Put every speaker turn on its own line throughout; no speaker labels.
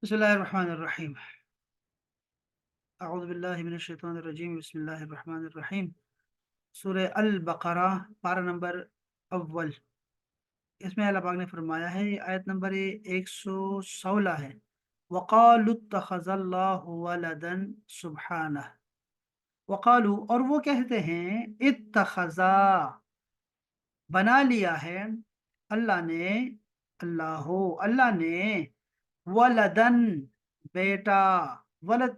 बिस्मिल्लाहिर्रहमानिर्रहीम। अऊज़ु बिल्लाहि मिनश्शैतानिर्रजीम। बिस्मिल्लाहिर्रहमानिर्रहीम। सूरह अल बकरा पारा नंबर अव्वल। इसमें अल्लाह पाक ने फरमाया है, आयत नंबर 116 है। वक़ालु इत्तख़ज़ल्लाहु वलदन सुब्हानह। वक़ालू, और वो कहते हैं, इत्तख़ज़ा, बना लिया है अल्लाह ने, अल्लाह ने, वलदन, बेटा। वलद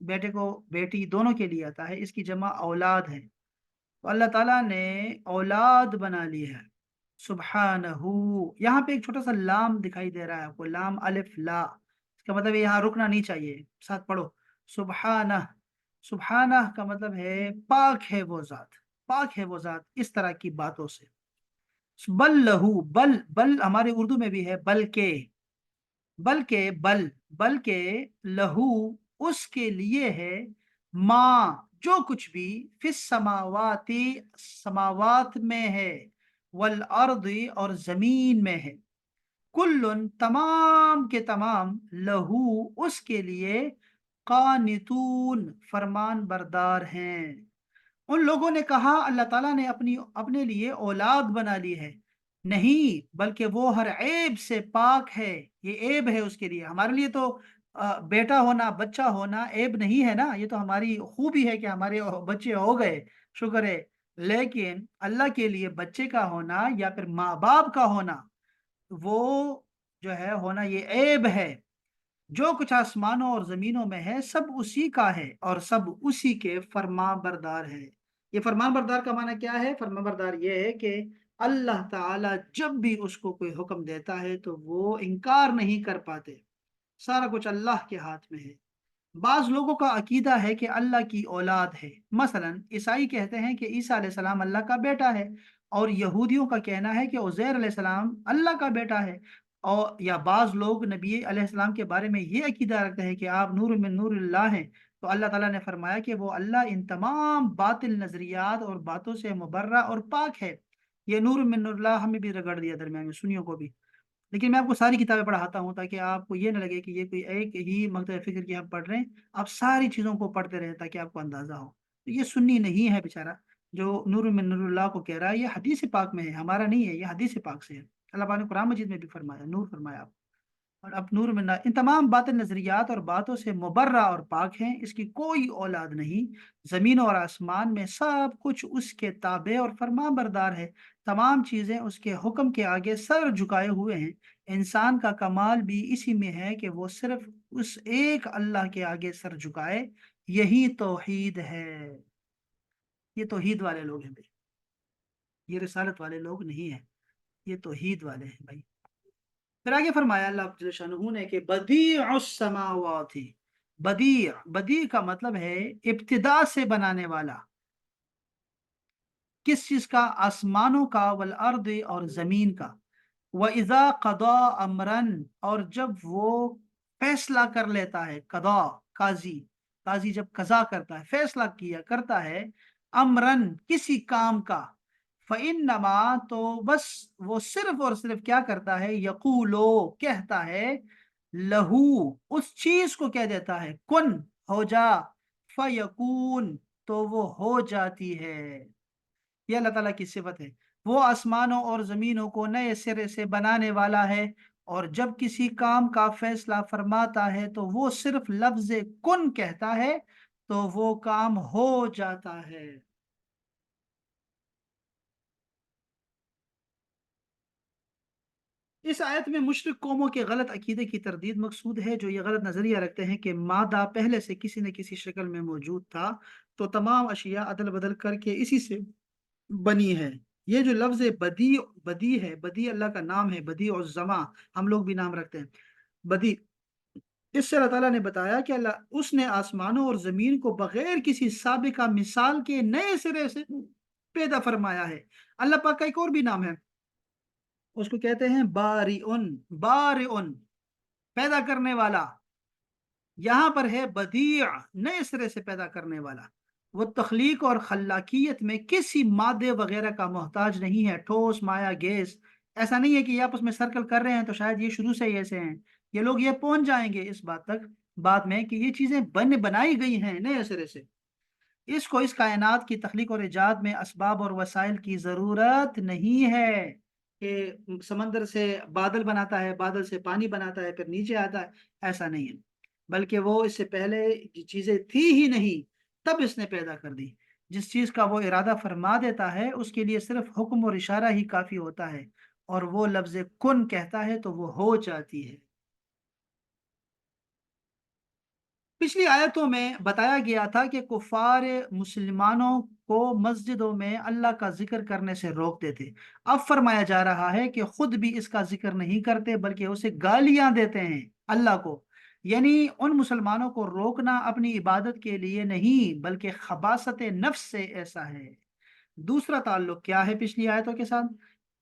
बेटे को बेटी दोनों के लिए आता है, इसकी जमा औलाद है। तो अल्लाह ताला ने औलाद बना ली है। सुब्हानहू, यहाँ पे एक छोटा सा लाम दिखाई दे रहा है आपको, लाम अलिफ ला। इसका मतलब है यहाँ रुकना नहीं चाहिए, साथ पढ़ो। सुब्हानह। सुब्हानह का मतलब है पाक है वो जात, पाक है वो जात इस तरह की बातों से। बल लहू, बल बल हमारे उर्दू में भी है, बल के, बल के लहू, उसके लिए है, माँ, जो कुछ भी, फिस समावाती, समावात में है, वल अर्दी, और जमीन में है, कुल्लुन, तमाम के तमाम, लहू, उसके लिए, कानितून, फरमान बरदार हैं। उन लोगों ने कहा अल्लाह ताला ने अपनी अपने लिए औलाद बना ली है। नहीं, बल्कि वो हर ऐब से पाक है। ये ऐब है उसके लिए, हमारे लिए तो बेटा होना, बच्चा होना ऐब नहीं है ना, ये तो हमारी खूबी है कि हमारे बच्चे हो गए, शुक्र है। लेकिन अल्लाह के लिए बच्चे का होना या फिर माँ बाप का होना, वो जो है होना, ये ऐब है। जो कुछ आसमानों और जमीनों में है सब उसी का है और सब उसी के फरमान बरदार है। ये फरमान बरदार का माना क्या है? फरमान बरदार ये है कि अल्लाह ताला जब भी उसको कोई हुक्म देता है तो वो इनकार नहीं कर पाते। सारा कुछ अल्लाह के हाथ में है। बाज लोगों का अकीदा है कि अल्लाह की औलाद है। मसलन ईसाई कहते हैं कि ईसा अलैहिस्सलाम अल्लाह का बेटा है, और यहूदियों का कहना है कि उज़ैर अलैहिस्सलाम अल्लाह का बेटा है। और या बाज लोग नबी अलैहिस्सलाम के बारे में ये अकीदा रखते हैं कि आप नूर मिन नूरिल्लाह हैं। तो अल्लाह ताला ने फरमाया कि वो अल्लाह इन तमाम बातिल नजरियात और बातों से मुबर्रा और पाक है। ये नूर मिन नूरिल्लाह हमें भी रगड़ दिया दरमियान में, सुन्नियों को भी। लेकिन मैं आपको सारी किताबें पढ़ाता हूँ ताकि आपको ये ना लगे कि ये कोई एक ही मकतब फ़िक्र की हम पढ़ रहे हैं। आप सारी चीज़ों को पढ़ते रहें ताकि आपको अंदाज़ा हो। तो ये सुन्नी नहीं है बेचारा, जो नूर मिन नूरिल्लाह को कह रहा है, ये हदीस पाक में है, हमारा नहीं है, ये हदीस पाक से है। अल्लाह पाक ने कुरान मजीद में भी फरमाया, नूर फरमाया। और अब नूर मिन्ना, इन तमाम बातें नजरियात और बातों से मुबर्रा और पाक हैं, इसकी कोई औलाद नहीं। जमीन और आसमान में सब कुछ उसके ताबे और फरमान बरदार है। तमाम चीजें उसके हुक्म के आगे सर झुकाए हुए हैं। इंसान का कमाल भी इसी में है कि वो सिर्फ उस एक अल्लाह के आगे सर झुकाए। यही तौहीद है। ये तौहीद वाले लोग हैं भाई, ये रिसालत वाले लोग नहीं है, ये तौहीद वाले हैं भाई। फिर आगे फरमाया अल्लाह जल्ल शानहू ने कि बदीउस समावाति। बदी, बदी का मतलब है इब्तिदा से बनाने वाला। किस चीज का? आसमानों का, वल अर्द, और जमीन का। व इजा कदा अमरन, और जब वो फैसला कर लेता है, कदा, काजी, काजी जब कजा करता है, फैसला किया करता है, अमरन, किसी काम का, फ़इन्नमा, तो बस वो सिर्फ और सिर्फ क्या करता है, यकूलो, कहता है, लहू, उस चीज को कह देता है, कुन, हो जा, फयकून, तो वो हो जाती है। ये अल्लाह ताला की सिफत है। वो आसमानों और जमीनों को नए सिरे से बनाने वाला है, और जब किसी काम का फैसला फरमाता है तो वो सिर्फ लफ्ज कुन कहता है, तो वो काम हो जाता है। इस आयत में मुशरिक कौमों के गलत अकीदे की तरदीद मकसूद है, जो ये गलत नजरिया रखते हैं कि मादा पहले से किसी न किसी शक्ल में मौजूद था, तो तमाम अशिया अदल बदल करके इसी से बनी है। ये जो लफ्ज बदी, बदी है, बदी अल्लाह का नाम है, बदी और जमा, हम लोग भी नाम रखते हैं बदी। इससे अल्लाह ताला ने बताया कि अल्लाह उसने आसमानों और जमीन को बगैर किसी साबिका मिसाल के नए सिरे से पैदा फरमाया है। अल्लाह पाक का एक और भी नाम है, उसको कहते हैं बारिउन। बारिउन, पैदा करने वाला। यहाँ पर है बदीअ, नए सिरे से पैदा करने वाला। वो तख्लीक और खल्लाकियत में किसी मादे वगैरह का मोहताज नहीं है, ठोस, माया, गैस, ऐसा नहीं है कि ये आपस में सर्कल कर रहे हैं तो शायद ये शुरू से ही ऐसे हैं। ये लोग ये पहुंच जाएंगे इस बात तक बाद में कि ये चीजें बनाई गई हैं नए सिरे से। इसको इस कायनात की तख्लीक और इजाद में असबाब और वसाइल की ज़रूरत नहीं है कि समंदर से बादल बनाता है, बादल से पानी बनाता है, फिर नीचे आता है। ऐसा नहीं है, बल्कि वो इससे पहले ये चीज़ें थी ही नहीं, तब इसने पैदा कर दी। जिस चीज़ का वो इरादा फरमा देता है उसके लिए सिर्फ हुक्म और इशारा ही काफ़ी होता है, और वो लफ्ज़ कुन कहता है तो वो हो जाती है। पिछली आयतों में बताया गया था कि कुफार मुसलमानों को मस्जिदों में अल्लाह का जिक्र करने से रोकते थे। अब फरमाया जा रहा है कि खुद भी इसका जिक्र नहीं करते बल्कि उसे गालियां देते हैं अल्लाह को। यानी उन मुसलमानों को रोकना अपनी इबादत के लिए नहीं बल्कि खबासत नफ्स से ऐसा है। दूसरा ताल्लुक क्या है पिछली आयतों के साथ?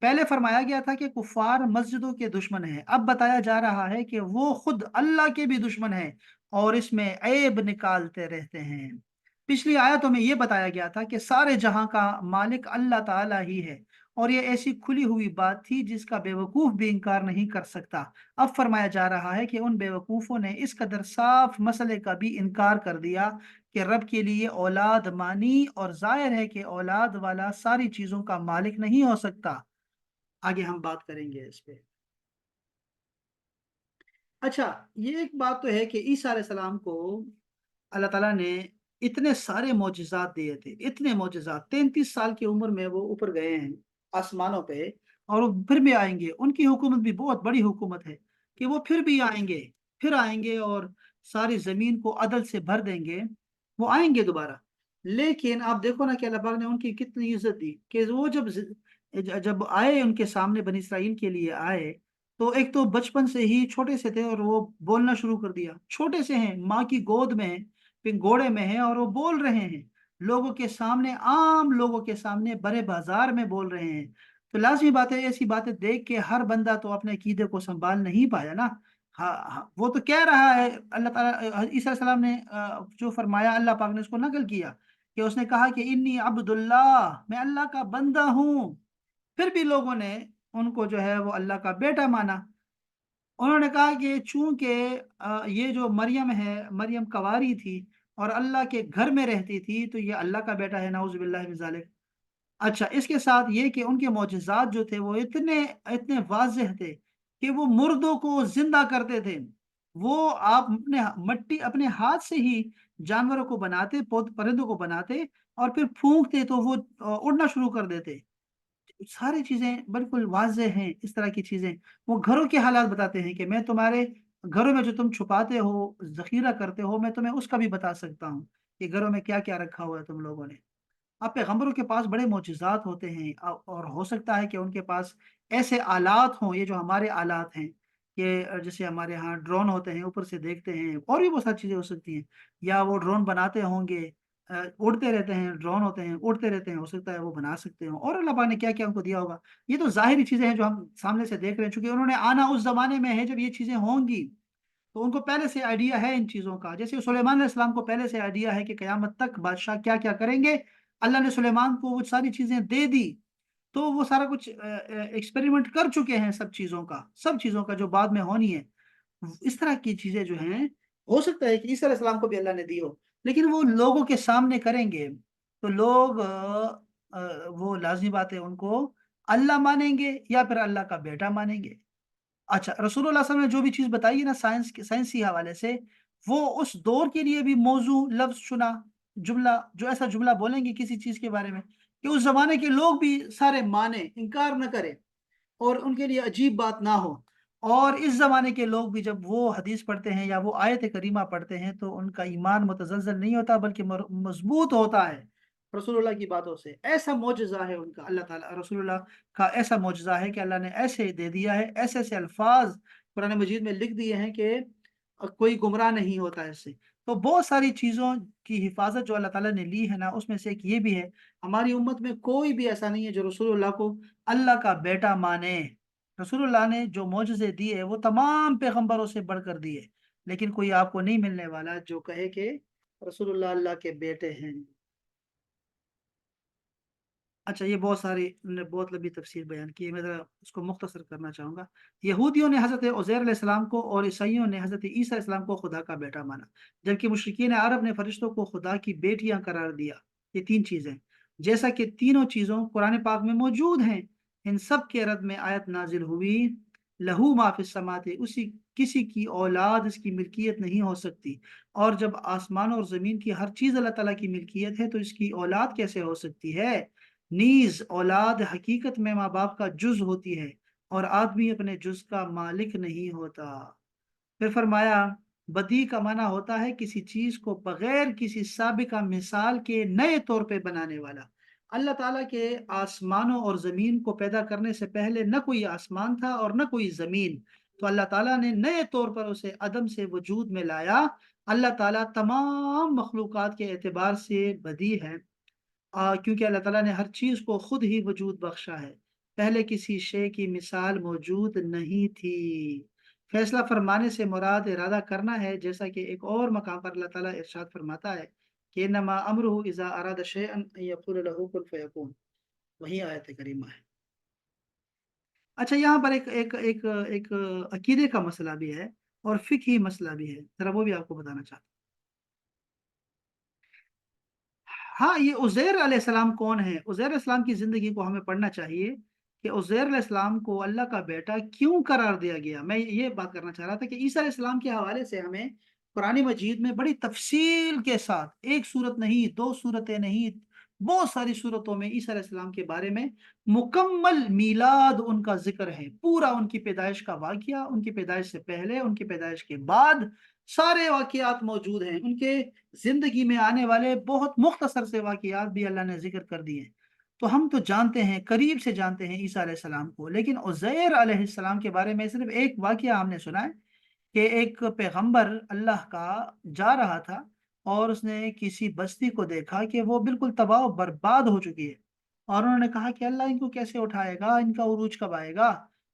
पहले फरमाया गया था कि कुफार मस्जिदों के दुश्मन हैं, अब बताया जा रहा है कि वो खुद अल्लाह के भी दुश्मन हैं और इसमें ऐब निकालते रहते हैं। पिछली आयतों में यह बताया गया था कि सारे जहां का मालिक अल्लाह ताला ही है, और ये ऐसी खुली हुई बात थी जिसका बेवकूफ भी इनकार नहीं कर सकता। अब फरमाया जा रहा है कि उन बेवकूफों ने इस कदर साफ मसले का भी इनकार कर दिया कि रब के लिए औलाद मानी, और जाहिर है कि औलाद वाला सारी चीजों का मालिक नहीं हो सकता। आगे हम बात करेंगे इस पे। अच्छा, ये एक बात तो है कि ईसा अलैहिस्सलाम को अल्लाह ताला ने इतने सारे मोजज़ात दिए थे, इतने मोजज़ात। 33 साल की उम्र में वो ऊपर गए हैं आसमानों पे, और वो फिर भी आएंगे। उनकी हुकूमत भी बहुत बड़ी हुकूमत है कि वो फिर भी आएंगे, फिर आएंगे और सारी जमीन को अदल से भर देंगे। वो आएंगे दोबारा। लेकिन आप देखो ना कि अल्लाह पाक ने उनकी कितनी इज्जत दी कि वो जब आए उनके सामने बनी इसराइल के लिए आए, तो एक तो बचपन से ही छोटे से थे और वो बोलना शुरू कर दिया। छोटे से हैं, माँ की गोद में हैं, पिंगोड़े में हैं, और वो बोल रहे हैं लोगों के सामने, आम लोगों के सामने, बड़े बाजार में बोल रहे हैं। तो लाजमी बात है, ऐसी बातें देख के हर बंदा तो अपने अकीदे को संभाल नहीं पाया ना। हाँ हाँ, वो तो कह रहा है अल्लाह ताला, ईसा सलाम ने जो फरमाया, अल्लाह पाक ने उसको नकल किया कि उसने कहा कि इन्नी अब्दुल्लाह, मैं अल्लाह का बंदा हूँ। फिर भी लोगों ने उनको जो है वो अल्लाह का बेटा माना। उन्होंने कहा कि चूंकि ये जो मरियम है, मरियम कवारी थी और अल्लाह के घर में रहती थी, तो ये अल्लाह का बेटा है, नाउज़ु बिल्लाहि मिन ज़ालिक। अच्छा, इसके साथ ये कि उनके मोजज़ात जो थे वो इतने इतने वाज़ेह थे कि वो मुर्दों को जिंदा करते थे। वो आप अपने मट्टी अपने हाथ से ही जानवरों को बनाते, परिंदों को बनाते, और फिर फूंकते तो वो उड़ना शुरू कर देते। सारी चीजें बिल्कुल वाज़ेह हैं, इस तरह की चीजें। वो घरों के हालात बताते हैं कि मैं तुम्हारे घरों में जो तुम छुपाते हो, ज़ख़ीरा करते हो, मैं तुम्हें उसका भी बता सकता हूँ कि घरों में क्या-क्या रखा हुआ है तुम लोगों ने। अब पैगंबरों के पास बड़े मोजज़ात होते हैं, और हो सकता है कि उनके पास ऐसे आलात हों, ये जो हमारे आलात हैं, कि जैसे हमारे यहाँ ड्रोन होते हैं, ऊपर से देखते हैं, और भी बहुत सारी चीज़ें हो सकती हैं। या वो ड्रोन बनाते होंगे, उड़ते रहते हैं, ड्रोन होते हैं, उड़ते रहते हैं, हो सकता है वो बना सकते हों, और अल्लाह पाक ने क्या-क्या उनको दिया होगा। ये तो ज़ाहिरी चीज़ें हैं जो हम सामने से देख रहे हैं, चूँकि उन्होंने आना उस ज़माने में है जब ये चीज़ें होंगी, तो उनको पहले से आइडिया है इन चीज़ों का। जैसे सुलेमान अलैहिस्सलाम को पहले से आइडिया है कि क़यामत तक बादशाह क्या-क्या करेंगे। अल्लाह ने सुलेमान को वो सारी चीज़ें दे दी, तो वो सारा कुछ एक्सपेरिमेंट कर चुके हैं सब चीज़ों का जो बाद में होनी है। इस तरह की चीज़ें जो हैं, हो सकता है कि ईसा अलैहिस्सलाम को भी अल्लाह ने दी हो, लेकिन वो लोगों के सामने करेंगे, तो लोग वो लाज़मी बात है उनको अल्लाह मानेंगे या फिर अल्लाह का बेटा मानेंगे। अच्छा, रसूलुल्लाह सल्लल्लाहु अलैहि वसल्लम ने जो भी चीज़ बताई है ना साइंसी हवाले से, वो उस दौर के लिए भी मौज़ू लफ्ज़ चुना, जुमला, जो ऐसा जुमला बोलेंगे किसी चीज़ के बारे में कि उस ज़माने के लोग भी सारे माने, इनकार ना करें, और उनके लिए अजीब बात ना हो। और इस ज़माने के लोग भी जब वो हदीस पढ़ते हैं या वो आयत करीमा पढ़ते हैं, तो उनका ईमान मुतज़लज़ल नहीं होता बल्कि मज़बूत होता है रसूलुल्लाह की बातों से। ऐसा मोजज़ा है उनका, अल्लाह ताला रसूलुल्लाह का ऐसा मोजज़ा है कि अल्लाह ने ऐसे दे दिया है, ऐसे-ऐसे अल्फ़ाज़ कुरान मजीद में लिख दिए हैं कि कोई गुमराह नहीं होता है इससे। तो बहुत सारी चीज़ों की हिफ़ाज़त जो अल्लाह ताला ने ली है ना, उसमें से एक ये भी है, हमारी उम्मत में कोई भी ऐसा नहीं है जो रसूलुल्लाह को अल्लाह का बेटा माने। रसूलुल्लाह ने जो मोजज़े दिए वो तमाम पैगंबरों से बढ़कर दिए, लेकिन कोई आपको नहीं मिलने वाला जो कहे कि रसूलुल्लाह अल्लाह के बेटे हैं। अच्छा, ये बहुत सारी ने बहुत लंबी तफसीर बयान की है, मैं ज़रा उसको मुख्तसर करना चाहूँगा। यहूदियों ने हज़रत उज़ैर अलैहिस्सलाम को और ईसाइयों ने हज़रत ईसा अलैहिस्सलाम को खुदा का बेटा माना, जबकि मुशरिकीन अरब ने फरिश्तों को खुदा की बेटियाँ करार दिया। ये 3 चीज़ें, जैसा कि तीनों चीज़ों कुरान पाक में मौजूद हैं। इन सब के रद में आयत नाज़िल हुई, लहू मा फ़िस समाति, उसी किसी की औलाद इसकी मिल्कियत नहीं हो सकती। और जब आसमान और ज़मीन की हर चीज़ अल्लाह ताला की मिल्कियत है, तो इसकी औलाद कैसे हो सकती है? नीज औलाद हकीकत में माँ बाप का जुज होती है और आदमी अपने जुज का मालिक नहीं होता। फिर फरमाया, बदी का माना होता है किसी चीज को बगैर किसी साबिका मिसाल के नए तौर पे बनाने वाला। अल्लाह ताला के आसमानों और जमीन को पैदा करने से पहले न कोई आसमान था और न कोई जमीन, तो अल्लाह ताला ने नए तौर पर उसे अदम से वजूद में लाया। अल्लाह ताला तमाम मखलूकात के एतबार से बदी है, क्योंकि अल्लाह ताला ने हर चीज़ को खुद ही वजूद बख्शा है। पहले किसी शे की मिसाल मौजूद नहीं थी। फैसला फरमाने से मुराद इरादा करना है, जैसा कि एक और मकाम पर अल्लाह ताला इरशाद फरमाता है कि इन्नमा अमरुहु इज़ा अरादा शैअन अन यक़ूला लहू कुन फयकून। वही आयत करीमा है। अच्छा, यहाँ पर एक अकीदे का मसला भी है और फिकही मसला भी है। ज़रा वो भी आपको बताना चाहता हूँ। हाँ, ये उज़ैर अलैहिस्सलाम कौन है? उज़ैर अलैहिस्सलाम की ज़िंदगी को हमें पढ़ना चाहिए कि उज़ैर अलैहिस्सलाम को अल्लाह का बेटा क्यों करार दिया गया? मैं ये बात करना चाह रहा था कि ईसा अलैहिस्सलाम के हवाले से हमें कुरान मजीद में बड़ी तफ़सील के साथ, 1 सूरत नहीं, 2 सूरतें नहीं, बहुत सारी सूरतों में ईसा अलैहिस्सलाम के बारे में मुकम्मल मीलाद उनका ज़िक्र है। पूरा उनकी पैदाइश का वाक़या, उनकी पैदाइश से पहले, उनकी पैदाइश के बाद, सारे वाक़यात मौजूद हैं। उनके ज़िंदगी में आने वाले बहुत मुख्तसर से वाक़यात भी अल्लाह ने ज़िक्र कर दिए हैं। तो हम तो जानते हैं, करीब से जानते हैं ईसा अलैहिस्सलाम को, लेकिन उज़ैर अलैहिस्सलाम के बारे में सिर्फ़ एक वाक़या हमने सुना है कि एक पैगंबर अल्लाह का जा रहा था और उसने किसी बस्ती को देखा कि वो बिल्कुल तबाह और बर्बाद हो चुकी है। और उन्होंने कहा कि अल्लाह इनको कैसे उठाएगा? इनका उरूज कब आएगा?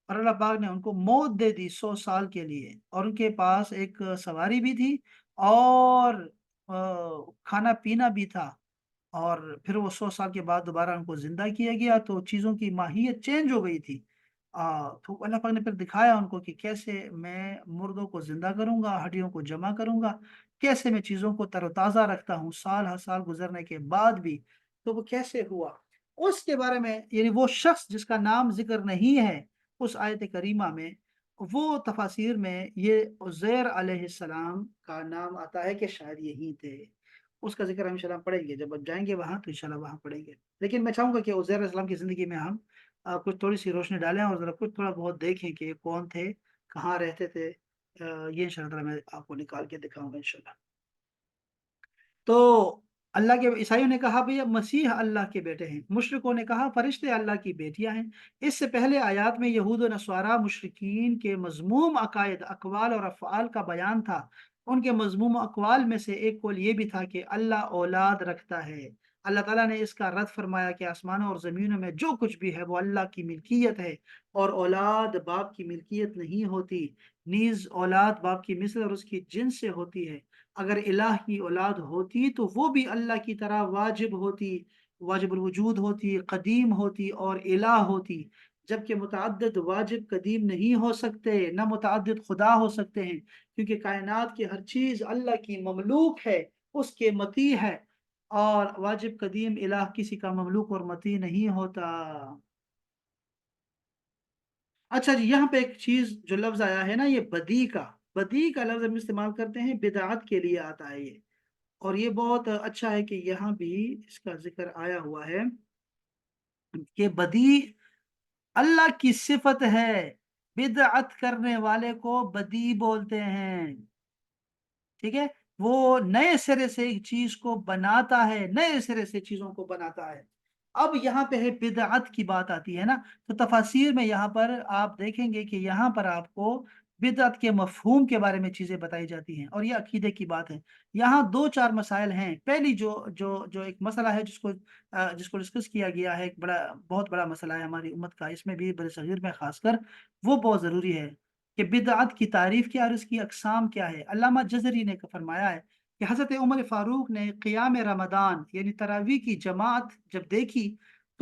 और अल्लाह पाक ने उनको मौत दे दी 100 साल के लिए, और उनके पास एक सवारी भी थी और खाना-पीना भी था। और फिर वो 100 साल के बाद दोबारा उनको ज़िंदा किया गया, तो चीज़ों की माहियत चेंज हो गई थी। तो अल्लाह पाक ने फिर दिखाया उनको कि कैसे मैं मुर्दों को ज़िंदा करूँगा, हड्डियों को जमा करूँगा, कैसे मैं चीज़ों को तरोताज़ा रखता हूँ, साल हर साल गुज़रने के बाद भी। तो वो कैसे हुआ? उसके बारे में, यानी वो शख़्स जिसका नाम ज़िक्र नहीं है उस आयत करीमा में, वो तफ़ासीर में ये उज़ैर अलैहिस्सलाम का नाम आता है कि शायद यही थे। उसका ज़िक्र हम इंशाअल्लाह पढ़ेंगे, जब आप जाएँगे वहाँ तो इंशाअल्लाह वहाँ पढ़ेंगे। लेकिन मैं चाहूँगा कि उज़ैर अलैहिस्सलाम की ज़िंदगी में हम कुछ थोड़ी-सी रोशनी डालें और ज़रा कुछ थोड़ा बहुत देखें कि ये कौन थे, कहाँ रहते थे। ये इंशाअल्लाह ताला मैं आपको निकाल के दिखाऊँगा इंशाअल्लाह। तो अल्लाह के ईसाइयों ने कहा भई मसीह अल्लाह के बेटे हैं, मुशरिकों ने कहा फरिश्ते अल्लाह की बेटियाँ हैं। इससे पहले आयात में यहूद व नस्वारा मुशरिकीन के मज़मूम अकायद, अक़वाल और अफ़आल का बयान था। उनके मज़मूम अक़वाल में से एक कौल ये भी था कि अल्लाह औलाद रखता है। अल्लाह ताला ने इसका रद्द फ़रमाया कि आसमानों और ज़मीनों में जो कुछ भी है वो अल्लाह की मिल्कियत है और औलाद बाप की मिल्कियत नहीं होती। नीज़ औलाद बाप की मिस्ल और उसकी जिन्स से होती है। अगर इलाह की औलाद होती तो वो भी अल्लाह की तरह वाजिब होती, वाजिबुल वजूद होती, कदीम होती और इलाह होती। जबकि मुतअद्दिद वाजिब कदीम नहीं हो सकते, ना मुतअद्दिद खुदा हो सकते हैं, क्योंकि कायनात की हर चीज़ अल्लाह की ममलूक है, उसके मती है, और वाजिब कदीम इलाह किसी का ममलूक और मती नहीं होता। अच्छा जी, यहाँ पे एक चीज़ जो लफ्ज़ आया है ना, ये बदी का लफ्ज़ हम इस्तेमाल करते हैं बिदअत के लिए आता है ये। और ये बहुत अच्छा है कि यहाँ भी इसका ज़िक्र आया हुआ है कि बदी अल्लाह की सिफ़त है, बिदअत करने वाले को बदी बोलते हैं। ठीक है? वो नए सिरे से एक चीज़ को बनाता है, नए सिरे से चीज़ों को बनाता है। अब यहाँ पे है बिदअत की बात आती है ना, तो तफ़ासीर में यहाँ पर आप देखेंगे कि यहाँ पर आपको बिदअत के मफ़हूम के बारे में चीज़ें बताई जाती हैं और ये अक़ीदे की बात है। यहाँ 2-4 मसाइल हैं। पहली जो जो जो एक मसला है जिसको डिस्कस किया गया है, एक बड़ा बहुत बड़ा मसला है हमारी उम्मत का, इसमें भी बरसग़ीर में ख़ासकर, वो बहुत ज़रूरी है कि बिदअत की तारीफ़ क्या है और इसकी अक़साम क्या है। अल्लामा जज़री ने फ़रमाया है कि हज़रत उमर फ़ारूक ने क़ियाम रमज़ान यानी तरावी की जमात जब देखी,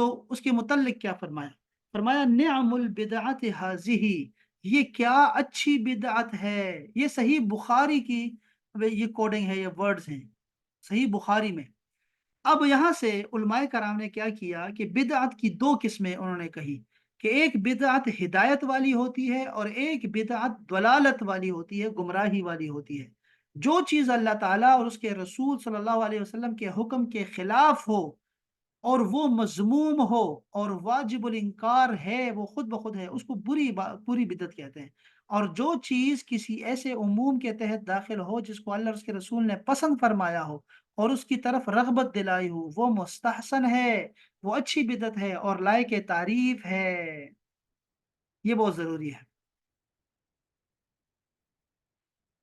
تو اس کے متعلق کیا فرمایا؟ فرمایا نعم البدعت حاضی، یہ کیا اچھی بدعت ہے. یہ صحیح بخاری کی یہ کوڈنگ ہے، یہ ورڈز ہیں صحیح بخاری میں. اب یہاں سے علماء کرام نے کیا کیا کہ بدعت کی دو قسمیں انہوں نے کہی، کہ ایک بدعت ہدایت والی ہوتی ہے اور ایک بدعت دلالت والی ہوتی ہے، گمراہی والی ہوتی ہے. جو چیز اللہ تعالیٰ اور اس کے رسول صلی اللہ علیہ وسلم کے حکم کے خلاف ہو اور وہ مذموم ہو اور واجب الانکار ہے، وہ خود بخود ہے، اس کو بری بدعت کہتے ہیں. اور جو چیز کسی ایسے عموم کے تحت داخل ہو جس کو اللہ اور اس کے رسول نے پسند فرمایا ہو اور اس کی طرف رغبت دلائی ہو، وہ مستحسن ہے، وہ اچھی بدعت ہے اور لائق تعریف ہے. یہ بہت ضروری ہے.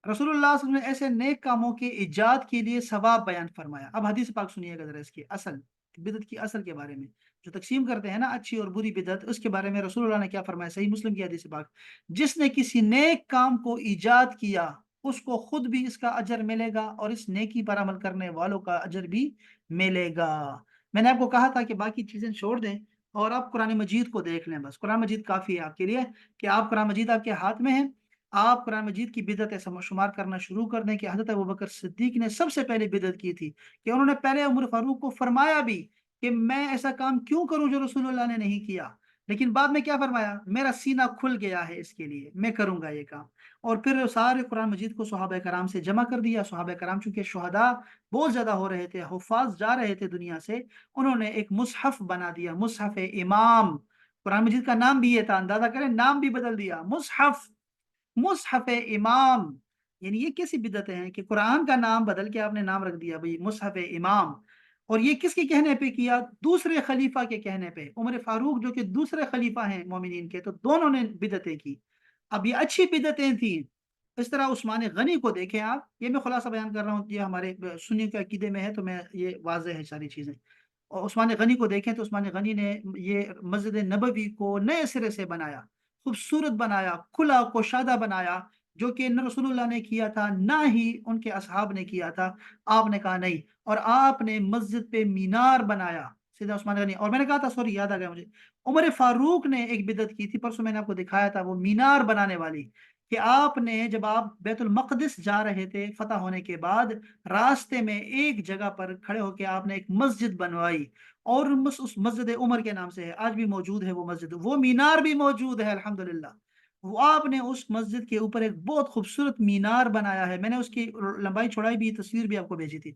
رسول اللہ صلی اللہ علیہ وسلم نے ایسے نیک کاموں کے ایجاد کے لیے ثواب بیان فرمایا. اب حدیث پاک سنیے گا ذرا، اس کی اصل بدعت کی اصل کے بارے میں جو تقسیم کرتے ہیں نا اچھی اور بری بدعت، اس کے بارے میں رسول اللہ نے کیا فرمایا؟ صحیح مسلم کی حدیث پاک، جس نے کسی نیک کام کو ایجاد کیا اس کو خود بھی اس کا اجر ملے گا اور اس نیکی پر عمل کرنے والوں کا اجر بھی ملے گا. میں نے آپ کو کہا تھا کہ باقی چیزیں چھوڑ دیں اور آپ قرآن مجید کو دیکھ لیں، بس قرآن مجید کافی ہے آپ کے لیے، کہ آپ قرآن مجید آپ کے ہاتھ میں ہے، آپ قرآن مجید کی بدعت شمار کرنا شروع کر دیں کہ حضرت ابوبکر صدیق نے سب سے پہلے بدعت کی تھی، کہ انہوں نے پہلے عمر فاروق کو فرمایا بھی کہ میں ایسا کام کیوں کروں جو رسول اللہ نے نہیں کیا، لیکن بعد میں کیا فرمایا؟ میرا سینہ کھل گیا ہے اس کے لیے، میں کروں گا یہ کام. اور پھر سارے قرآن مجید کو صحابہ کرام سے جمع کر دیا. صحابہ کرام چونکہ شہداء بہت زیادہ ہو رہے تھے، حفاظ جا رہے تھے دنیا سے، انہوں نے ایک مصحف بنا دیا، مصحف امام. قرآن مجید کا نام بھی یہ تھا، اندازہ کریں نام بھی بدل دیا، مصحف. مصحف امام، یعنی یہ کیسی بدعتیں ہیں کہ قرآن کا نام بدل کے آپ نے نام رکھ دیا بھائی مصحف امام. اور یہ کس کے کہنے پہ کیا؟ دوسرے خلیفہ کے کہنے پہ، عمر فاروق جو کہ دوسرے خلیفہ ہیں مومنین کے، تو دونوں نے بدعتیں کی. اب یہ اچھی بدعتیں تھیں. اس طرح عثمان غنی کو دیکھیں آپ، یہ میں خلاصہ بیان کر رہا ہوں، یہ ہمارے سنی کے عقیدے میں ہے تو میں یہ واضح ہے ساری چیزیں. اور عثمان غنی کو دیکھیں تو عثمان غنی نے یہ مسجد نبوی کو نئے سرے سے بنایا، خوبصورت بنایا، کھلا کوشادہ بنایا، جو کہ نہ رسول اللہ نے کیا تھا نہ ہی ان کے اصحاب نے کیا تھا. آپ نے کہا نہیں، اور آپ نے مسجد پہ مینار بنایا. سیدھا عثمان غنی. اور میں نے کہا تھا، سوری یاد آ گیا مجھے، عمر فاروق نے ایک بدعت کی تھی، پرسوں میں نے آپ کو دکھایا تھا، وہ مینار بنانے والی، کہ آپ نے جب آپ بیت المقدس جا رہے تھے فتح ہونے کے بعد، راستے میں ایک جگہ پر کھڑے ہو کے آپ نے ایک مسجد بنوائی، اور اس مسجد عمر کے نام سے ہے، آج بھی موجود ہے وہ مسجد، وہ مینار بھی موجود ہے الحمدللہ. وہ آپ نے اس مسجد کے اوپر ایک بہت خوبصورت مینار بنایا ہے، میں نے اس کی لمبائی چوڑائی بھی تصویر بھی آپ کو بھیجی تھی.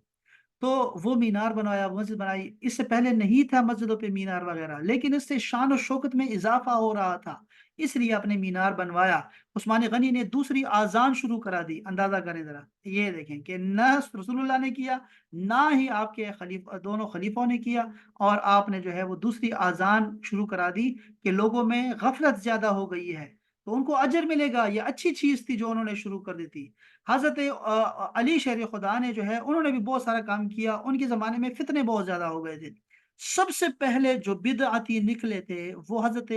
تو وہ مینار بنایا، مسجد بنائی. اس سے پہلے نہیں تھا مسجدوں پہ مینار وغیرہ، لیکن اس سے شان و شوکت میں اضافہ ہو رہا تھا، اس لیے آپ نے مینار بنوایا. عثمان غنی نے دوسری آذان شروع کرا دی. اندازہ کریں ذرا، یہ دیکھیں کہ نہ رسول اللہ نے کیا نہ ہی آپ کے دونوں خلیفوں نے کیا، اور آپ نے جو ہے وہ دوسری آذان شروع کرا دی کہ لوگوں میں غفلت زیادہ ہو گئی ہے تو ان کو اجر ملے گا. یہ اچھی چیز تھی جو انہوں نے شروع کر دی تھی. حضرت علی شیر خدا نے جو ہے انہوں نے بھی بہت سارا کام کیا. ان کے زمانے میں فتنے بہت زیادہ ہو گئے تھے. سب سے پہلے جو بدعتی نکلے تھے وہ حضرت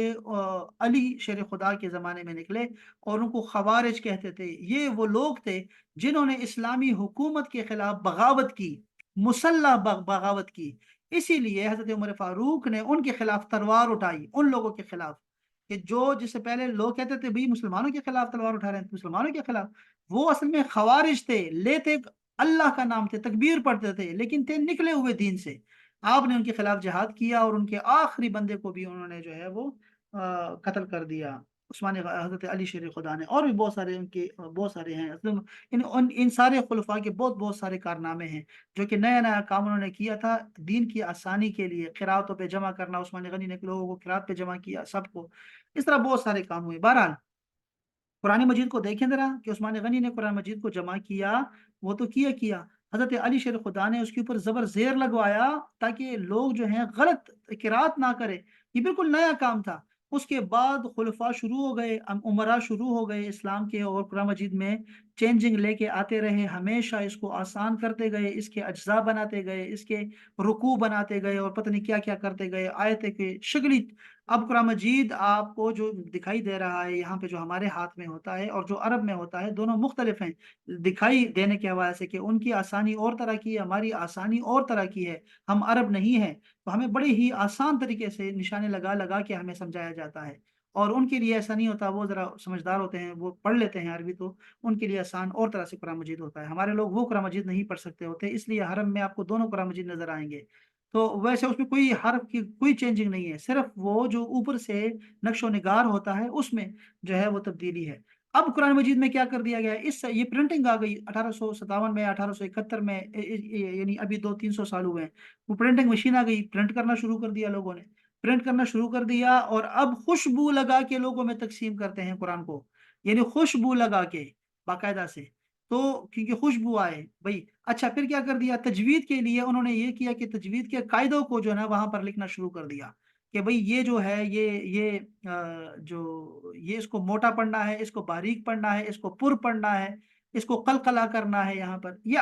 علی شیر خدا کے زمانے میں نکلے، اور ان کو خوارج کہتے تھے. یہ وہ لوگ تھے جنہوں نے اسلامی حکومت کے خلاف بغاوت کی، مسلح بغاوت کی. اسی لیے حضرت عمر فاروق نے ان کے خلاف تلوار اٹھائی، ان لوگوں کے خلاف کہ جو جس سے پہلے لوگ کہتے تھے بھئی مسلمانوں کے خلاف تلوار اٹھا رہے ہیں، مسلمانوں کے خلاف. وہ اصل میں خوارج تھے، لیتے اللہ کا نام تھے، تکبیر پڑھتے تھے، لیکن تھے نکلے ہوئے دین سے. آپ نے ان کے خلاف جہاد کیا اور ان کے آخری بندے کو بھی انہوں نے جو ہے وہ قتل کر دیا. حضرت علی شیر خدا نے. اور بھی بہت سارے ان کے بہت سارے ہیں. ان سارے خلفاء کے بہت بہت سارے کارنامے ہیں جو کہ نیا نیا کام انہوں نے کیا تھا دین کی آسانی کے لیے. قراتوں پہ جمع کرنا، عثمان غنی نے لوگوں کو قرات پہ جمع کیا، سب کو. اس طرح بہت سارے کام ہوئے. بہرحال قرآن مجید کو دیکھیں ذرا کہ عثمان غنی نے قرآن مجید کو جمع کیا، وہ تو کیا. حضرت علی شیر خدا نے اس کے اوپر زبر زیر لگوایا تاکہ لوگ جو ہیں غلط قرات نہ کرے. یہ بالکل نیا کام تھا. اس کے بعد خلفاء شروع ہو گئے، عمرا شروع ہو گئے اسلام کے، اور قرآن مجید میں چینجنگ لے کے آتے رہے، ہمیشہ اس کو آسان کرتے گئے، اس کے اجزاء بناتے گئے، اس کے رکوع بناتے گئے، اور پتہ نہیں کیا کیا کرتے گئے. آیت کے شکلی اب قرآن مجید آپ کو جو دکھائی دے رہا ہے یہاں پہ جو ہمارے ہاتھ میں ہوتا ہے اور جو عرب میں ہوتا ہے دونوں مختلف ہیں دکھائی دینے کے حوالے سے کہ ان کی آسانی اور طرح کی ہے ہماری آسانی اور طرح کی ہے ہم عرب نہیں ہیں تو ہمیں بڑے ہی آسان طریقے سے نشانے لگا لگا کے ہمیں سمجھایا جاتا ہے اور ان کے لیے ایسا نہیں ہوتا وہ ذرا سمجھدار ہوتے ہیں وہ پڑھ لیتے ہیں عربی تو ان کے لیے آسان اور طرح سے قرآن مجید ہوتا ہے ہمارے لوگ وہ قرآن مجید نہیں پڑھ سکتے ہوتے اس لیے حرم میں آپ کو دونوں قرآن مجید نظر آئیں گے تو ویسے اس میں کوئی حرف کی کوئی چینجنگ نہیں ہے صرف وہ جو اوپر سے نقش و نگار ہوتا ہے اس میں جو ہے وہ تبدیلی ہے اب قرآن مجید میں کیا کر دیا گیا ہے اس سے یہ پرنٹنگ آ گئی 1857 میں 1871 میں یعنی ابھی 200-300 سال ہوئے ہیں وہ پرنٹنگ مشین آ گئی پرنٹ کرنا شروع کر دیا لوگوں نے پرنٹ کرنا شروع کر دیا اور اب خوشبو لگا کے لوگوں میں تقسیم کرتے ہیں قرآن کو یعنی خوشبو لگا کے باقاعدہ سے تو کیونکہ خوشبو آئے بھائی اچھا پھر کیا کر دیا تجوید کے لیے انہوں نے یہ کیا کہ تجوید کے قاعدوں کو جو ہے نا وہاں پر لکھنا شروع کر دیا کہ بھائی یہ جو ہے جو یہ اس کو موٹا پڑھنا ہے اس کو باریک پڑھنا ہے اس کو پر پڑھنا ہے اس کو قلقلہ کرنا ہے یہاں پر یہ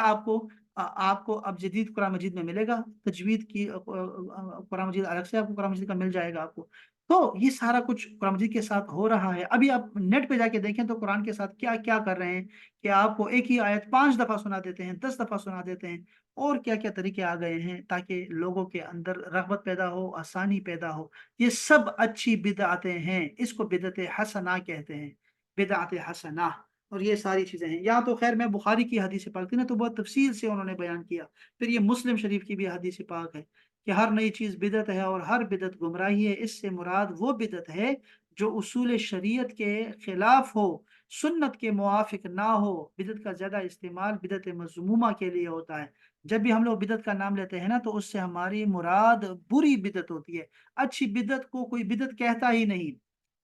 آپ کو اب جدید قرآن مجید میں ملے گا تجوید کی قرآن مجید الگ سے آپ کو قرآن مجید کا مل جائے گا آپ کو تو یہ سارا کچھ قرآن مجید کے ساتھ ہو رہا ہے ابھی آپ نیٹ پہ جا کے دیکھیں تو قرآن کے ساتھ کیا کیا کر رہے ہیں کہ آپ کو ایک ہی آیت 5 دفعہ سنا دیتے ہیں 10 دفعہ سنا دیتے ہیں اور کیا کیا طریقے آ گئے ہیں تاکہ لوگوں کے اندر رغبت پیدا ہو آسانی پیدا ہو یہ سب اچھی بدعتیں ہیں اس کو بدعت حسنہ کہتے ہیں بدعت حسنہ اور یہ ساری چیزیں ہیں یا تو خیر میں بخاری کی حدیث پاک تھی نا تو بہت تفصیل سے انہوں نے بیان کیا پھر یہ مسلم شریف کی بھی حدیث پاک ہے کہ ہر نئی چیز بدعت ہے اور ہر بدعت گمراہی ہے اس سے مراد وہ بدعت ہے جو اصول شریعت کے خلاف ہو سنت کے موافق نہ ہو بدعت کا زیادہ استعمال بدعت مذمومہ کے لیے ہوتا ہے جب بھی ہم لوگ بدعت کا نام لیتے ہیں نا تو اس سے ہماری مراد بری بدعت ہوتی ہے اچھی بدعت کو کوئی بدعت کہتا ہی نہیں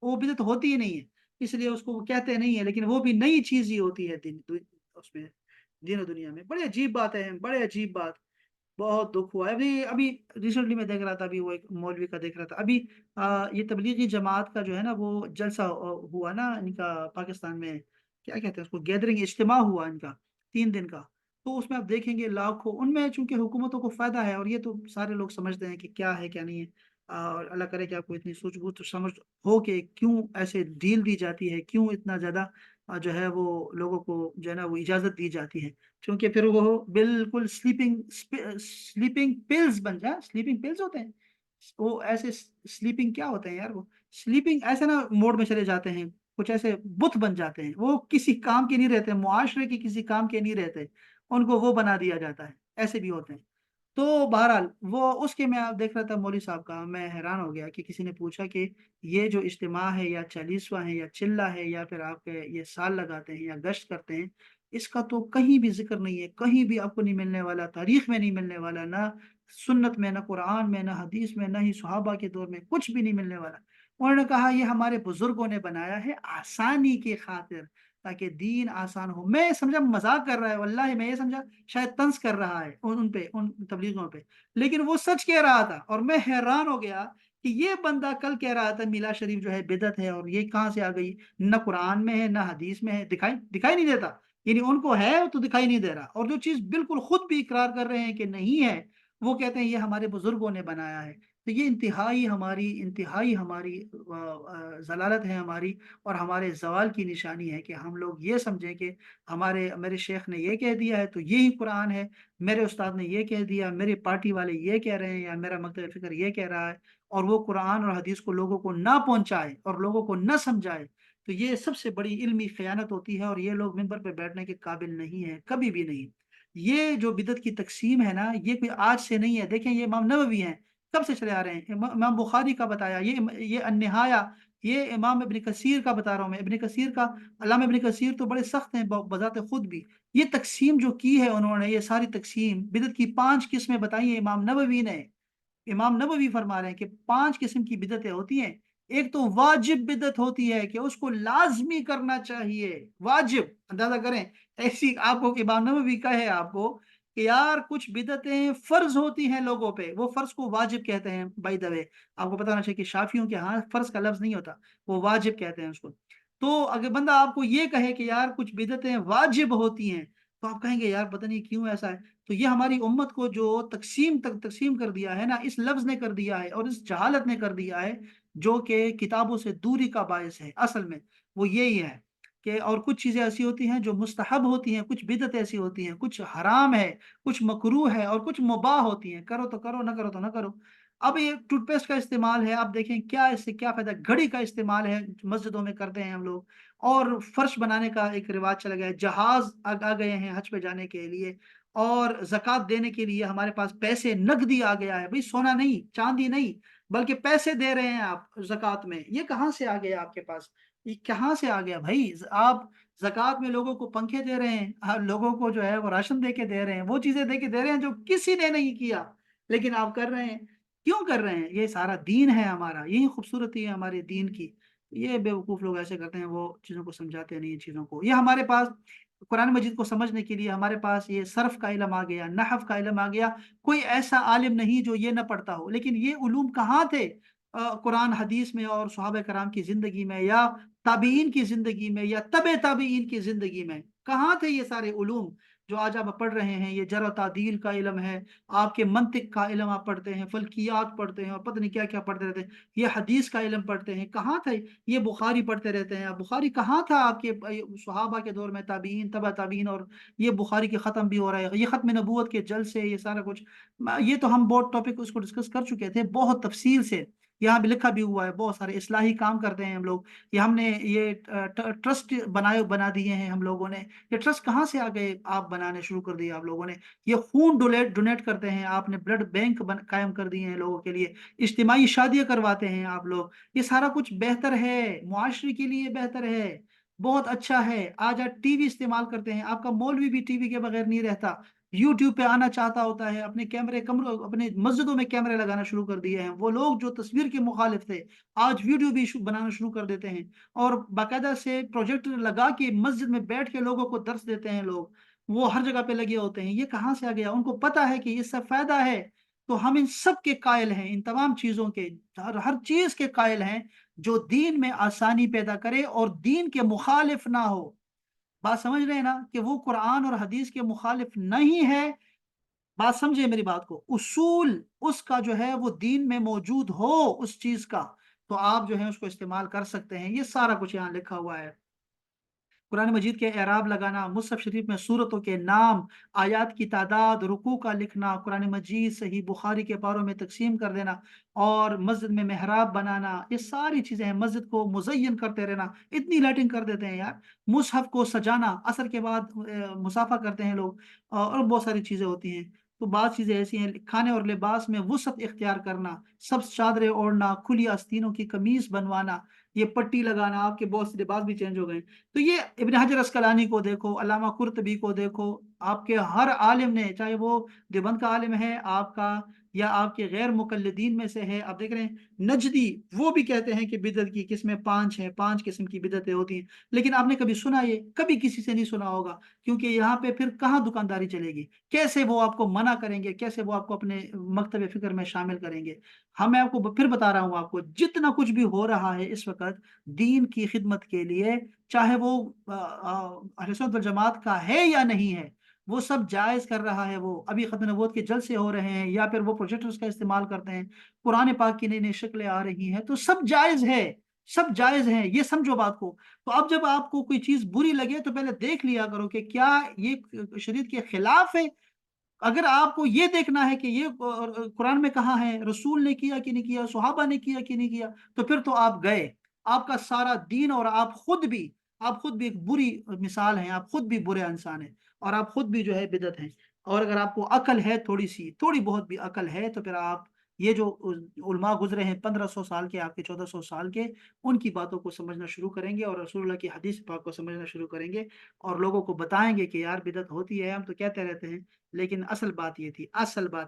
وہ بدعت ہوتی ہی نہیں ہے اس لیے اس کو وہ کہتے نہیں ہیں لیکن وہ بھی نئی چیز ہی ہوتی ہے اس میں دین و دنیا میں بڑی عجیب بات ہے بڑے عجیب بات بہت دکھ ہوا ہے ابھی ریسنٹلی میں دیکھ رہا تھا ابھی وہ ایک مولوی کا دیکھ رہا تھا ابھی یہ تبلیغی جماعت کا جو ہے نا وہ جلسہ ہوا نا ان کا پاکستان میں کیا کہتے ہیں اس کو گیدرنگ اجتماع ہوا ان کا 3 دن کا تو اس میں آپ دیکھیں گے لاکھوں ان میں چونکہ حکومتوں کو فائدہ ہے اور یہ تو سارے لوگ سمجھتے ہیں کہ کیا ہے کیا نہیں ہے اور اللہ کرے کہ آپ کو اتنی سوچ بوجھ تو سمجھ ہو کہ کیوں ایسے ڈیل دی جاتی ہے کیوں اتنا زیادہ جو ہے وہ لوگوں کو جو ہے نا وہ اجازت دی جاتی ہے کیونکہ پھر وہ بالکل سلیپنگ پلز بن جائے سلیپنگ پلز ہوتے ہیں وہ ایسے سلیپنگ کیا ہوتے ہیں یار وہ سلیپنگ ایسے نا موڈ میں چلے جاتے ہیں کچھ ایسے بت بن جاتے ہیں وہ کسی کام کے نہیں رہتے معاشرے کے کسی کام کے نہیں رہتے ان کو وہ بنا دیا جاتا ہے ایسے بھی ہوتے ہیں تو بہرحال وہ اس کے میں آپ دیکھ رہا تھا مولوی صاحب کا میں حیران ہو گیا کہ کسی نے پوچھا کہ یہ جو اجتماع ہے یا 40واں ہے یا چلہ ہے یا پھر آپ کے یہ سال لگاتے ہیں یا گشت کرتے ہیں اس کا تو کہیں بھی ذکر نہیں ہے کہیں بھی آپ کو نہیں ملنے والا تاریخ میں نہیں ملنے والا نہ سنت میں نہ قرآن میں نہ حدیث میں نہ ہی صحابہ کے دور میں کچھ بھی نہیں ملنے والا انہوں نے کہا یہ ہمارے بزرگوں نے بنایا ہے آسانی کی خاطر تاکہ دین آسان ہو میں سمجھا مذاق کر رہا ہے واللہ میں یہ سمجھا شاید طنز کر رہا ہے ان پہ ان تبلیغوں پہ لیکن وہ سچ کہہ رہا تھا اور میں حیران ہو گیا کہ یہ بندہ کل کہہ رہا تھا میلاد شریف جو ہے بدعت ہے اور یہ کہاں سے آ گئی نہ قرآن میں ہے نہ حدیث میں ہے دکھائی نہیں دیتا یعنی ان کو ہے تو دکھائی نہیں دے رہا اور جو چیز بالکل خود بھی اقرار کر رہے ہیں کہ نہیں ہے وہ کہتے ہیں یہ ہمارے بزرگوں نے بنایا ہے تو یہ انتہائی ہماری ضلالت ہے ہماری اور ہمارے زوال کی نشانی ہے کہ ہم لوگ یہ سمجھیں کہ میرے شیخ نے یہ کہہ دیا ہے تو یہی قرآن ہے میرے استاد نے یہ کہہ دیا میری پارٹی والے یہ کہہ رہے ہیں یا میرا مکتب فکر یہ کہہ رہا ہے اور وہ قرآن اور حدیث کو لوگوں کو نہ پہنچائے اور لوگوں کو نہ سمجھائے تو یہ سب سے بڑی علمی خیانت ہوتی ہے اور یہ لوگ ممبر پہ بیٹھنے کے قابل نہیں ہیں کبھی بھی نہیں یہ جو بدعت کی تقسیم ہے نا یہ کوئی آج سے نہیں ہے دیکھیں یہ امام نووی ہیں کب سے چلے آ رہے ہیں امام بخاری کا بتایا یہ النہایا یہ امام ابن کثیر کا بتا رہا ہوں میں ابن کثیر کا علامہ ابن کثیر تو بڑے سخت ہیں بذات خود بھی یہ تقسیم جو کی ہے انہوں نے یہ ساری تقسیم بدعت کی 5 قسمیں بتائی ہیں امام نووی نے امام نبوی فرما رہے ہیں کہ 5 قسم کی بدعتیں ہوتی ہیں ایک تو واجب بدعت ہوتی ہے کہ اس کو لازمی کرنا چاہیے واجب اندازہ کریں ایسی آپ کو امام نبوی کہے آپ کو کہ یار کچھ بدعتیں فرض ہوتی ہیں لوگوں پہ وہ فرض کو واجب کہتے ہیں بائی دا وے آپ کو پتہ ہونا چاہیے کہ شافیوں کے ہاں فرض کا لفظ نہیں ہوتا وہ واجب کہتے ہیں اس کو تو اگر بندہ آپ کو یہ کہے کہ یار کچھ بدعتیں واجب ہوتی ہیں تو آپ کہیں گے یار پتہ نہیں کیوں ایسا ہے تو یہ ہماری امت کو جو تقسیم کر دیا ہے نا اس لفظ نے کر دیا ہے اور اس جہالت نے کر دیا ہے جو کہ کتابوں سے دوری کا باعث ہے اصل میں وہ یہی ہے کہ اور کچھ چیزیں ایسی ہوتی ہیں جو مستحب ہوتی ہیں، کچھ بدعت ایسی ہوتی ہیں، کچھ حرام ہے، کچھ مکروہ ہے اور کچھ مباح ہوتی ہیں، کرو تو کرو، نہ کرو تو نہ کرو۔ اب یہ ٹوتھ پیسٹ کا استعمال ہے، آپ دیکھیں کیا اس سے کیا فائدہ، گھڑی کا استعمال ہے مسجدوں میں کرتے ہیں ہم لوگ، اور فرش بنانے کا ایک رواج چلا گیا ہے، جہاز آ گئے ہیں حج پہ جانے کے لیے، اور زکوٰۃ دینے کے لیے ہمارے پاس پیسے نقدی آ گیا ہے، بھئی سونا نہیں چاندی نہیں، بلکہ پیسے دے رہے ہیں آپ زکوٰۃ میں، یہ کہاں سے آ گیا آپ کے پاس؟ یہ کہاں سے آ گیا بھائی؟ آپ زکوٰۃ میں لوگوں کو پنکھے دے رہے ہیں، لوگوں کو جو ہے وہ راشن دے کے دے رہے ہیں، وہ چیزیں دے کے دے رہے ہیں جو کسی نے نہیں کیا، لیکن آپ کر رہے ہیں۔ کیوں کر رہے ہیں؟ یہ سارا دین ہے ہمارا، یہی خوبصورتی ہے ہمارے دین کی۔ یہ بیوقوف لوگ ایسے کرتے ہیں، وہ چیزوں کو سمجھاتے نہیں، چیزوں کو۔ یہ ہمارے پاس قرآن مجید کو سمجھنے کے لیے ہمارے پاس یہ صرف کا علم آ گیا، نحو کا علم آ گیا، کوئی ایسا عالم نہیں جو یہ نہ پڑھتا ہو، لیکن یہ علوم کہاں تھے قرآن حدیث میں اور صحابہ کرام کی زندگی میں، یا تابعین کی زندگی میں، یا تبع تابعین کی زندگی میں؟ کہاں تھے یہ سارے علوم جو آج آپ پڑھ رہے ہیں؟ یہ جرح و تعدیل کا علم ہے، آپ کے منطق کا علم آپ پڑھتے ہیں، فلکیات پڑھتے ہیں، اور پتہ نہیں کیا کیا پڑھتے رہتے ہیں، یہ حدیث کا علم پڑھتے ہیں، کہاں تھے؟ یہ بخاری پڑھتے رہتے ہیں، بخاری کہاں تھا آپ کے صحابہ کے دور میں، تابعین تبع تابعین، اور یہ بخاری کے ختم بھی ہو رہا ہے، یہ ختم نبوت کے جل سے، یہ سارا کچھ یہ تو ہم بہت ٹاپک اس کو ڈسکس کر چکے تھے بہت تفصیل سے، یہاں بھی لکھا بھی ہوا ہے، بہت سارے اصلاحی کام کرتے ہیں ہم لوگ، یہ ہم نے یہ ٹرسٹ بنا دیے ہیں ہم لوگوں نے، یہ ٹرسٹ کہاں سے آ گئے؟ آپ بنانے شروع کر دیے آپ لوگوں نے، یہ خون ڈونیٹ کرتے ہیں آپ نے، بلڈ بینک قائم کر دیے ہیں لوگوں کے لیے، اجتماعی شادیاں کرواتے ہیں آپ لوگ، یہ سارا کچھ بہتر ہے، معاشرے کے لیے بہتر ہے، بہت اچھا ہے۔ آج آپ ٹی وی استعمال کرتے ہیں، آپ کا مولوی بھی ٹی وی کے بغیر نہیں رہتا، یوٹیوب پہ آنا چاہتا ہوتا ہے، اپنے کیمرے کمروں اپنے مسجدوں میں کیمرے لگانا شروع کر دیے ہیں، وہ لوگ جو تصویر کے مخالف تھے آج ویڈیو بھی بنانا شروع کر دیتے ہیں، اور باقاعدہ سے پروجیکٹر لگا کے مسجد میں بیٹھ کے لوگوں کو درس دیتے ہیں لوگ، وہ ہر جگہ پہ لگے ہوتے ہیں۔ یہ کہاں سے آ گیا؟ ان کو پتا ہے کہ اس سے فائدہ ہے، تو ہم ان سب کے قائل ہیں، ان تمام چیزوں کے، ہر چیز کے قائل ہیں جو دین میں آسانی پیدا کرے اور دین کے مخالف نہ ہو۔ بات سمجھ رہے ہیں نا کہ وہ قرآن اور حدیث کے مخالف نہیں ہے؟ بات سمجھے میری بات کو، اصول اس کا جو ہے وہ دین میں موجود ہو اس چیز کا، تو آپ جو ہے اس کو استعمال کر سکتے ہیں، یہ سارا کچھ یہاں لکھا ہوا ہے۔ قرآن مجید کے اعراب لگانا، مصحف شریف میں سورتوں کے نام، آیات کی تعداد، رکوع کا لکھنا، قرآن مجید صحیح بخاری کے پاروں میں تقسیم کر دینا، اور مسجد میں محراب بنانا، یہ ساری چیزیں ہیں، مسجد کو مزین کرتے رہنا، اتنی لائٹنگ کر دیتے ہیں یار، مصحف کو سجانا، عصر کے بعد مسافہ کرتے ہیں لوگ، اور بہت ساری چیزیں ہوتی ہیں۔ تو بعض چیزیں ایسی ہیں، کھانے اور لباس میں وسعت اختیار کرنا، سب چادریں اوڑھنا، کھلی آستینوں کی قمیص بنوانا، یہ پٹی لگانا، آپ کے بہت سے لباس بھی چینج ہو گئے۔ تو یہ ابن حجر اسقلانی کو دیکھو، علامہ قرطبی کو دیکھو، آپ کے ہر عالم نے، چاہے وہ دیوبند کا عالم ہے آپ کا، یا آپ کے غیر مقلدین میں سے ہے، آپ دیکھ رہے ہیں نجدی، وہ بھی کہتے ہیں کہ بدعت کی قسمیں پانچ ہیں، پانچ قسم کی بدعتیں ہوتی ہیں، لیکن آپ نے کبھی سنا؟ یہ کبھی کسی سے نہیں سنا ہوگا، کیونکہ یہاں پہ پھر کہاں دکانداری چلے گی؟ کیسے وہ آپ کو منع کریں گے؟ کیسے وہ آپ کو اپنے مکتب فکر میں شامل کریں گے؟ میں آپ کو پھر بتا رہا ہوں، آپ کو جتنا کچھ بھی ہو رہا ہے اس وقت دین کی خدمت کے لیے، چاہے وہ اہل سنت والجماعت کا ہے یا نہیں ہے، وہ سب جائز کر رہا ہے، وہ ابھی ختم نبوت کے جلسے ہو رہے ہیں، یا پھر وہ پروجیکٹرز کا استعمال کرتے ہیں، قرآن پاک کی نئی نئی شکلیں آ رہی ہیں، تو سب جائز ہے، سب جائز ہیں، یہ سمجھو بات کو۔ تو اب جب آپ کو کوئی چیز بری لگے تو پہلے دیکھ لیا کرو کہ کیا یہ شریعت کے خلاف ہے۔ اگر آپ کو یہ دیکھنا ہے کہ یہ قرآن میں کہاں ہے، رسول نے کیا کہ نہیں کیا، صحابہ نے کیا کہ نہیں کیا، تو پھر تو آپ گئے، آپ کا سارا دین، اور آپ خود بھی ایک بری مثال ہیں، آپ خود بھی برے انسان ہیں، اور آپ خود بھی جو ہے بدعت ہیں۔ اور اگر آپ کو عقل ہے، تھوڑی بہت بھی عقل ہے، تو پھر آپ یہ جو علماء گزرے ہیں 1500 سال کے، آپ کے 1400 سال کے، ان کی باتوں کو سمجھنا شروع کریں گے، اور رسول اللہ کی حدیث پاک کو سمجھنا شروع کریں گے، اور لوگوں کو بتائیں گے کہ یار بدعت ہوتی ہے، ہم تو کہتے رہتے ہیں، لیکن اصل بات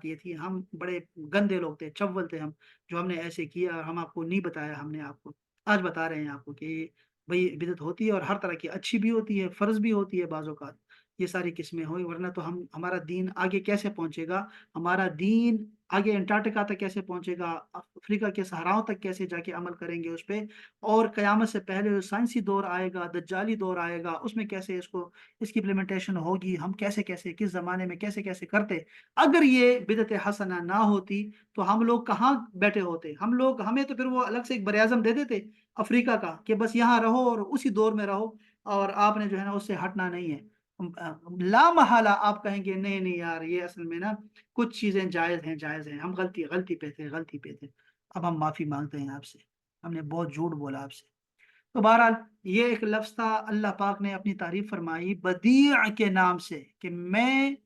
یہ تھی ہم بڑے گندے لوگ تھے، چول تھے ہم، جو ہم نے ایسے کیا، اور ہم آپ کو نہیں بتایا، ہم نے آپ کو آج بتا رہے ہیں آپ کو کہ بھئی بدعت ہوتی ہے، اور ہر طرح کی، اچھی بھی ہوتی ہے، فرض بھی ہوتی ہے بعض اوقات، ये सारी किस्में हुई, वरना तो हम हमारा दीन आगे कैसे पहुँचेगा? हमारा दीन आगे अंटार्कटिका तक कैसे पहुँचेगा? अफ्रीका के सहाराओं तक कैसे जाके अमल करेंगे उस पे? और क़यामत से पहले जो साइंसी दौर आएगा, दज्जाली दौर आएगा, उसमें कैसे इसकी इम्प्लीमेंटेशन होगी? हम कैसे-कैसे, किस ज़माने में कैसे-कैसे करते? अगर ये बिदअत हसना ना होती, तो हम लोग कहाँ बैठे होते? हमें तो फिर वो अलग से एक बरे-आज़म दे देते अफ्रीका का कि बस यहाँ रहो और उसी दौर में रहो और आपने जो है ना उससे हटना नहीं है। लामहला आप कहेंगे नहीं, नहीं यार ये असल में ना कुछ चीज़ें जायज़ हैं। हम गलती पे थे। अब हम माफ़ी माँगते हैं आपसे। हमने बहुत झूठ बोला आपसे। तो बहरहाल ये एक लफ्ज़ था, अल्लाह पाक ने अपनी तारीफ़ फ़रमाई बदीअ के नाम से कि मैं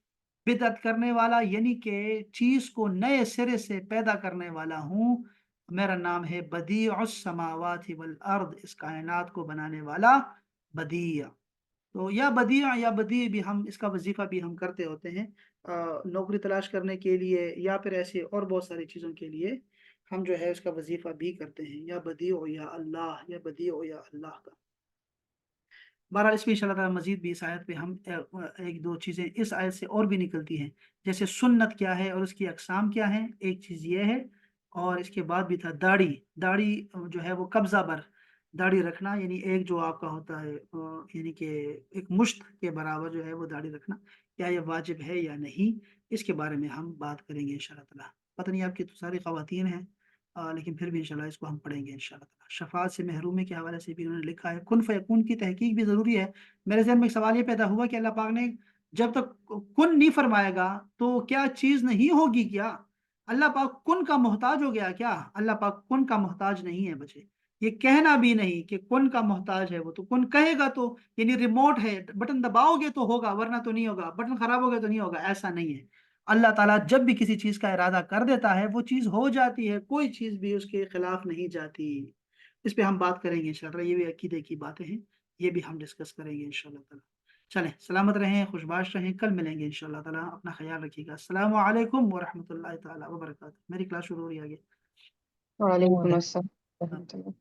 बिदअत करने वाला यानी कि चीज़ को नए सिरे से पैदा करने वाला हूँ। मेरा नाम है बदीउस समावाति वल अर्द, इस कायनात को बनाने वाला बदीअ। तो या बदी भी हम इसका वजीफा भी हम करते होते हैं नौकरी तलाश करने के लिए या फिर ऐसे और बहुत सारी चीज़ों के लिए हम जो है उसका वजीफा भी करते हैं या बदी हो या अल्लाह या बदी हो या अल्लाह का। बहरहाल इसमें इंशाल्लाह ताला मज़ीद भी इस आयत पे हम 1-2 चीज़ें इस आयत से और भी निकलती हैं। जैसे सुन्नत क्या है और उसकी अक़साम क्या हैं? एक चीज़ ये है और इसके बाद भी था दाढ़ी। दाढ़ी जो है वो कब्ज़ा बर दाढ़ी रखना यानी एक जो आपका होता है यानी कि एक मुश्त के बराबर जो है वो दाढ़ी रखना, क्या ये वाजिब है या नहीं? इसके बारे में हम बात करेंगे इंशाल्लाह ताला। पता नहीं आपकी तो सारी ख़वातीन हैं लेकिन फिर भी इंशाल्लाह इसको हम पढ़ेंगे इंशाल्लाह ताला। शफ़ाअत से महरूमी के हवाले से भी उन्होंने लिखा है, कुन फ़यकून की तहकीक भी ज़रूरी है। मेरे ज़हन में एक सवाल ये पैदा हुआ कि अल्लाह पाक ने जब तक कुन नहीं फ़रमाएगा, तो क्या चीज़ नहीं होगी क्या? अल्लाह पाक कुन का मोहताज हो गया क्या? अल्लाह पाक कुन का मोहताज नहीं है बच्चे। ये कहना भी नहीं कि कुन का मोहताज है वो, तो कुन कहेगा तो यानी रिमोट है, बटन दबाओगे तो होगा, वरना तो नहीं होगा, बटन खराब हो गया तो नहीं होगा, ऐसा नहीं है। अल्लाह ताला जब भी किसी चीज़ का इरादा कर देता है, वो चीज़ हो जाती है, कोई चीज़ भी उसके खिलाफ नहीं जाती। इस पे हम बात करेंगे इंशाल्लाह, ये भी अकीदे की बातें हैं, ये भी हम डिस्कस करेंगे इंशाल्लाह ताला। चलें, सलामत रहें, खुशबाश रहें, कल मिलेंगे इंशाल्लाह ताला, अपना ख़याल रखिएगा। अस्सलामु अलैकुम व रहमतुल्लाहि ताला व बरकातहू। मेरी क्लास शुरू हो रही है आगे।
वालेकुम अस्सलाम।